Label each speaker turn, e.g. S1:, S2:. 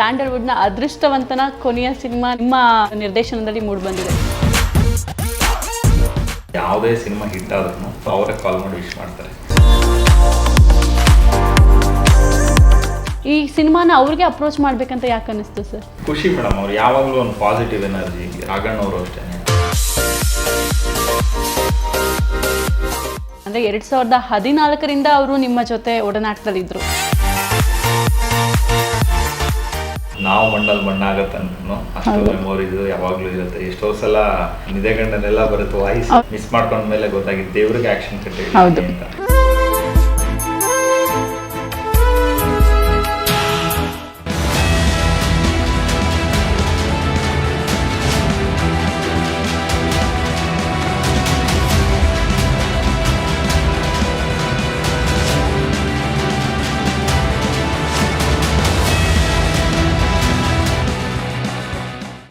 S1: ಸ್ಯಾಂಡಲ್ವುಡ್ನ ಅದೃಷ್ಟವಂತನ ಕೊನೆಯ ಸಿನಿಮಾ ನಿಮ್ಮ ನಿರ್ದೇಶನದಲ್ಲಿ ಮೂಡಿಬಂದಿದೆ.
S2: ಯಾವುದೇ ಸಿನಿಮಾ ಹಿಟ್ ಆದ್ರೂ ಅವರೇ ಕಾಲ್ ಮಾಡಿ ವಿಶ್ ಮಾಡ್ತಾರೆ.
S1: ಈ ಸಿನಿಮಾನ ಅವ್ರಿಗೆ ಅಪ್ರೋಚ್ ಮಾಡ್ಬೇಕಂತ ಯಾಕೆ ಅನ್ನಿಸ್ತು ಸರ್?
S2: ಖುಷಿ ಮೇಡಮ್, ಅವ್ರು ಯಾವಾಗಲೂ ಒಂದು ಪಾಸಿಟಿವ್ ಎನರ್ಜಿ. ರಾಘಣ್ಣವರು ಅಷ್ಟೇ.
S1: ಅಂದರೆ 2014ರಿಂದ ಅವರು ನಿಮ್ಮ ಜೊತೆ ಒಡನಾಟದಲ್ಲಿದ್ದರು.
S2: ನಾವು ಮಣ್ಣಲ್ಲಿ ಮಣ್ಣಾಗತ್ತೆ ಅಂದ್ರೂ ಅಷ್ಟು ಮೆಮೊರೀಸ್ ಯಾವಾಗಲೂ ಇರುತ್ತೆ. ಎಷ್ಟೋ ಸಲ ನಿದೆಗಂಡನೆಲ್ಲ ಬರುತ್ತೆ ವಾಯ್ಸ್ ಮಿಸ್ ಮಾಡ್ಕೊಂಡ್ಮೇಲೆ ಗೊತ್ತಾಗಿದ್ದು ದೇವ್ರಿಗೆ ಆಕ್ಷನ್ ಕಟ್ಟಿ ಅಂತ.